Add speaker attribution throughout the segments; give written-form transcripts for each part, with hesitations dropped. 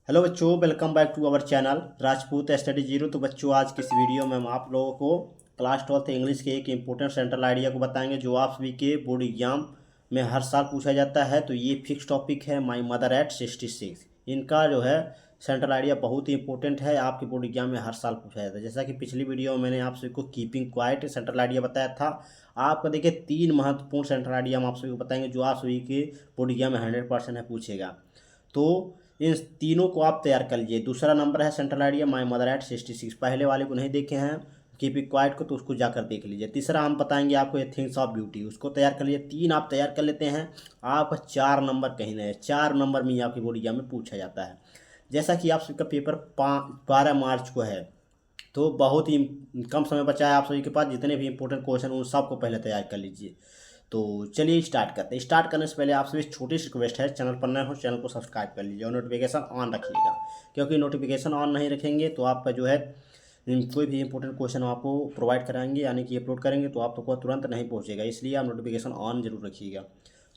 Speaker 1: Hello बच्चों, welcome back to our channel Rajput study zero. तो बच्चों, आज की इस वीडियो में हम आप लोगों को क्लास 12th इंग्लिश के एक इंपॉर्टेंट सेंट्रल आइडिया को बताएंगे जो आप सभी के बोर्ड एग्जाम में हर साल पूछा जाता है। तो ये फिक्स टॉपिक है माई मदर एट 66। इनका जो है सेंट्रल आइडिया बहुत ही इंपॉर्टेंट है, आपके बोर्ड एग्जाम में हर साल पूछा जाता है। जैसा कि पिछली वीडियो में मैंने आप सभी को कीपिंग क्वाइट सेंट्रल आइडिया बताया था। आपका देखिए 3 महत्वपूर्ण सेंट्रल आइडिया हम आप सभी को बताएंगे जो आप सभी के बोर्ड एग्जाम में 100% है पूछेगा। तो इन तीनों को आप तैयार कर लीजिए। दूसरा नंबर है central idea my mother at 66। पहले वाले को नहीं देखे हैं कीप इट क्वाइट को, तो उसको जाकर देख लीजिए। तीसरा हम बताएंगे आपको ये थिंग्स ऑफ ब्यूटी, उसको तैयार कर लीजिए। 3 आप तैयार कर लेते हैं, आप 4 नंबर कहीं नहीं, 4 नंबर में ही आपकी बोर्ड एग्जाम में पूछा जाता है। जैसा कि आप सबका पेपर 12 मार्च को है, तो बहुत ही कम समय बचा है आप सभी के पास। जितने भी इंपॉर्टेंट क्वेश्चन उन सबको पहले तैयार कर लीजिए। तो चलिए स्टार्ट करते हैं। स्टार्ट करने से पहले आपसे छोटी सी रिक्वेस्ट है, चैनल पर नए हो चैनल को सब्सक्राइब कर लीजिए और नोटिफिकेशन ऑन रखिएगा, क्योंकि नोटिफिकेशन ऑन नहीं रखेंगे तो आपका जो है कोई भी इंपॉर्टेंट क्वेश्चन आपको प्रोवाइड कराएंगे यानी कि अपलोड करेंगे तो आपको तुरंत नहीं पहुंचेगा, इसलिए आप नोटिफिकेशन ऑन जरूर रखिएगा।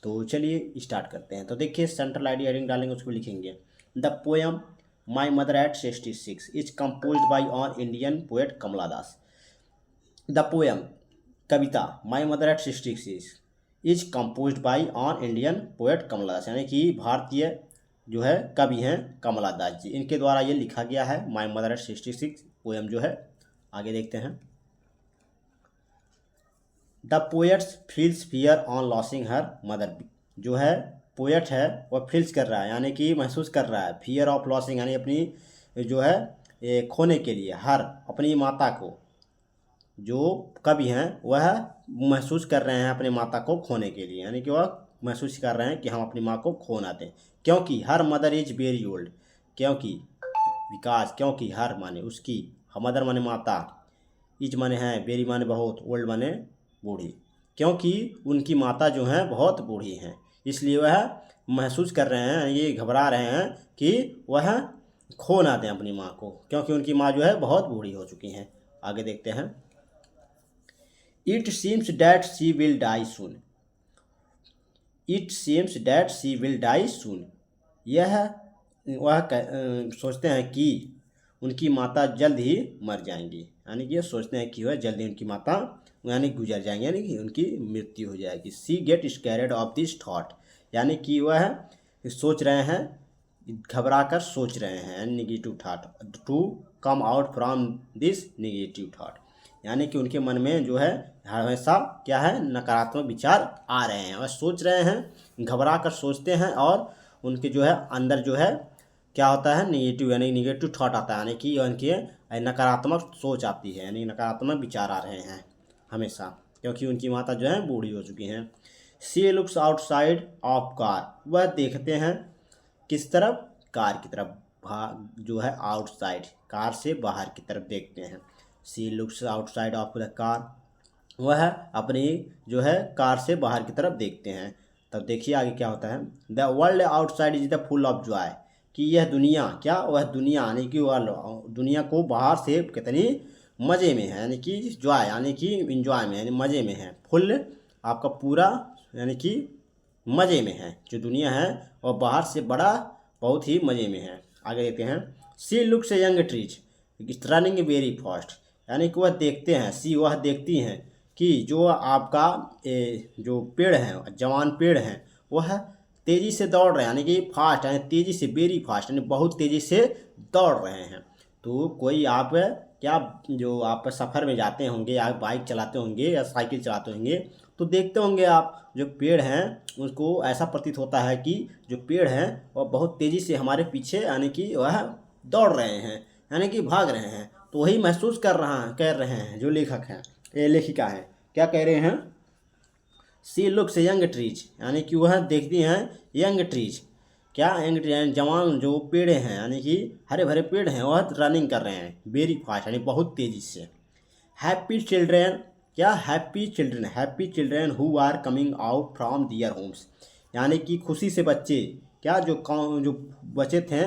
Speaker 1: तो चलिए स्टार्ट करते हैं। तो देखिए सेंट्रल आइडिया हेडिंग डालेंगे, उसको लिखेंगे the poem my mother at 66 is composed by on Indian poet Kamala Das. The poem कविता my mother at 66 is composed by on Indian poet Kamala Das, यानी कि भारतीय जो है कवि हैं कमला दास जी, इनके द्वारा ये लिखा गया है माई मदर एट 66 पोएम जो है। आगे देखते हैं। The poets feels fear on losing her mother, जो है पोएट है वह फील्स कर रहा है यानी कि महसूस कर रहा है, फियर ऑफ लॉसिंग यानी अपनी जो है खोने के लिए, हर अपनी माता को, जो कवि हैं वह महसूस कर रहे हैं अपने माता को खोने के लिए, यानी कि वह महसूस कर रहे हैं कि हम अपनी माँ को खो ना दें। क्योंकि her mother is very old, क्योंकि विकास, क्योंकि हर माने उसकी, मदर माने माता, इज माने हैं, वेरी माने बहुत, ओल्ड माने बूढ़ी, क्योंकि उनकी माता जो हैं बहुत बूढ़ी हैं, इसलिए वह महसूस कर रहे हैं, ये घबरा रहे हैं कि वह खो ना दें अपनी माँ को, क्योंकि उनकी माँ जो है बहुत बूढ़ी हो चुकी हैं। आगे देखते हैं। It seems that she will die soon. It seems that she will die soon. यह वह सोचते हैं कि उनकी माता जल्द ही मर जाएंगी, यानी कि ये सोचते हैं कि वह जल्द ही उनकी माता यानी गुजर जाएंगी, यानी कि उनकी मृत्यु हो जाएगी। She get scared of this thought, यानी कि वह सोच रहे हैं, घबरा कर सोच रहे हैं, negative thought to come out from this negative thought, यानी कि उनके मन में जो है हमेशा क्या है, नकारात्मक विचार आ रहे हैं और सोच रहे हैं, घबरा कर सोचते हैं, और उनके जो है अंदर जो है क्या होता है, नेगेटिव यानी नेगेटिव थॉट आता है, यानी कि उनके नकारात्मक सोच आती है, यानी नकारात्मक विचार आ रहे हैं हमेशा, क्योंकि उनकी माता जो है बूढ़ी हो चुकी हैं। She looks outside of car, वह देखते हैं किस तरफ, कार की तरफ, जो है आउटसाइड कार से बाहर की तरफ देखते हैं। She looks outside of the car, वह अपनी जो है कार से बाहर की तरफ देखते हैं। तब देखिए आगे क्या होता है। The world outside is the full of Joy, कि यह दुनिया, क्या वह दुनिया यानी कि वह दुनिया को बाहर से कितनी मज़े में है, यानी कि जॉय यानी कि इंजॉय में, यानी मज़े में है। फुल आपका पूरा यानी कि मज़े में है, जो दुनिया है वह बाहर से बड़ा बहुत ही मज़े में है। आगे देखते हैं। She looks young trees running very fast, यानी कि वह देखते हैं, सी वह देखती हैं कि जो आपका जो पेड़ हैं, जवान पेड़ हैं, वह तेज़ी से दौड़ रहे हैं, यानी कि फास्ट यानी तेज़ी से, वेरी फास्ट यानी बहुत तेज़ी से दौड़ रहे हैं। तो कोई आप क्या जो आप सफ़र में जाते होंगे, आप बाइक चलाते होंगे या साइकिल चलाते होंगे, तो देखते होंगे आप जो पेड़ हैं उसको ऐसा प्रतीत होता है कि जो पेड़ हैं वह बहुत तेज़ी से हमारे पीछे यानी कि वह दौड़ रहे हैं, यानी कि भाग रहे हैं। तो वही महसूस कर रहे हैं जो लेखक हैं, ये लेखिका हैं, क्या कह रहे हैं। सी लुक्स यंग ट्रीज, यानी कि वह देखती हैं यंग ट्रीज, क्या यंग ट्रीज जवान जो पेड़ हैं, यानी कि हरे भरे पेड़ हैं, वह रनिंग कर रहे हैं वेरी फास्ट यानी बहुत तेज़ी से। हैप्पी चिल्ड्रेन, क्या happy children who are coming out from their homes, यानी कि खुशी से बच्चे, क्या जो बच्चे थे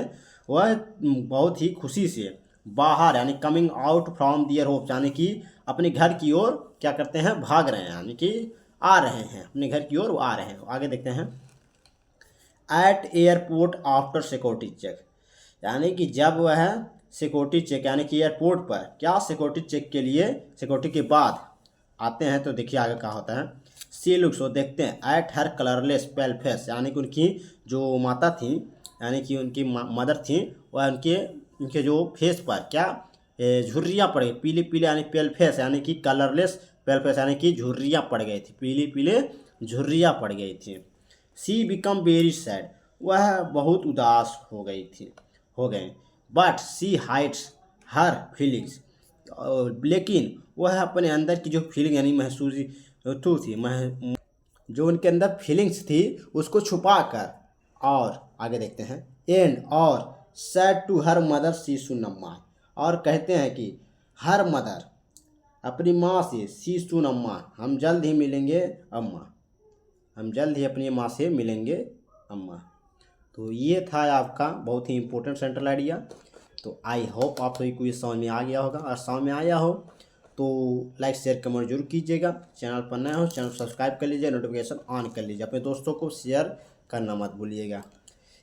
Speaker 1: वह बहुत ही खुशी से बाहर यानी coming out from their homes, यानी कि अपने घर की ओर क्या करते हैं, भाग रहे हैं, यानी कि आ रहे हैं, अपने घर की ओर वो आ रहे हैं। आगे देखते हैं। At airport after security check, यानी कि जब वह सिक्योरिटी चेक यानी कि एयरपोर्ट पर क्या सिक्योरिटी चेक के लिए सिक्योरिटी के बाद आते हैं, तो देखिए आगे क्या होता है। सी लुक्स, वो देखते हैं at her colourless pale face, यानी कि उनकी जो माता थी यानी कि उनकी मदर थी, वह उनके जो फेस पर क्या झुर्रियाँ पड़ गई, पीले पीले यानी पेल फेस यानी कि कलरलेस पेल फेस यानी कि झुर्रियाँ पड़ गई थी, पीले पीले झुर्रियाँ पड़ गई थी। सी बिकम वेरी सैड, वह बहुत उदास हो गए। But she hides her feelings, लेकिन वह अपने अंदर की जो फीलिंग यानी महसूस थी जो उनके अंदर फीलिंग्स थी उसको छुपा कर, और आगे देखते हैं एंड और सैड टू हर मदर सी सुनम्मा, और कहते हैं कि हर मदर अपनी माँ से सी सुनम्मा, हम जल्द ही मिलेंगे अम्मा, हम जल्द ही अपनी माँ से मिलेंगे अम्मा। तो ये था आपका बहुत ही इम्पोर्टेंट सेंट्रल आइडिया। तो आई होप आप सभी को ये समझ में आ गया होगा, और समझ में आया हो तो लाइक शेयर कमेंट जरूर कीजिएगा। चैनल पर नया हो चैनल सब्सक्राइब कर लीजिए, नोटिफिकेशन ऑन कर लीजिए, अपने दोस्तों को शेयर करना मत भूलिएगा।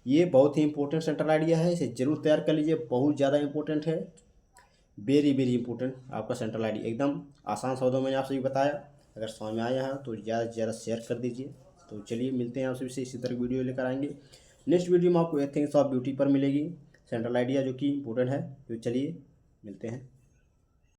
Speaker 1: ये बहुत ही इंपॉर्टेंट सेंट्रल आइडिया है, इसे जरूर तैयार कर लीजिए, बहुत ज़्यादा इंपॉर्टेंट है, वेरी वेरी इंपॉर्टेंट आपका सेंट्रल आइडिया। एकदम आसान शब्दों में मैंने आप सभी बताया, अगर समझ में आया है तो ज़्यादा से ज़्यादा शेयर कर दीजिए। तो चलिए मिलते हैं आप सभी से, इसी तरह की वीडियो लेकर आएंगे। नेक्स्ट वीडियो में आपको एथिंग्स ऑफ ब्यूटी पर मिलेगी सेंट्रल आइडिया जो कि इंपॉर्टेंट है। तो चलिए मिलते हैं।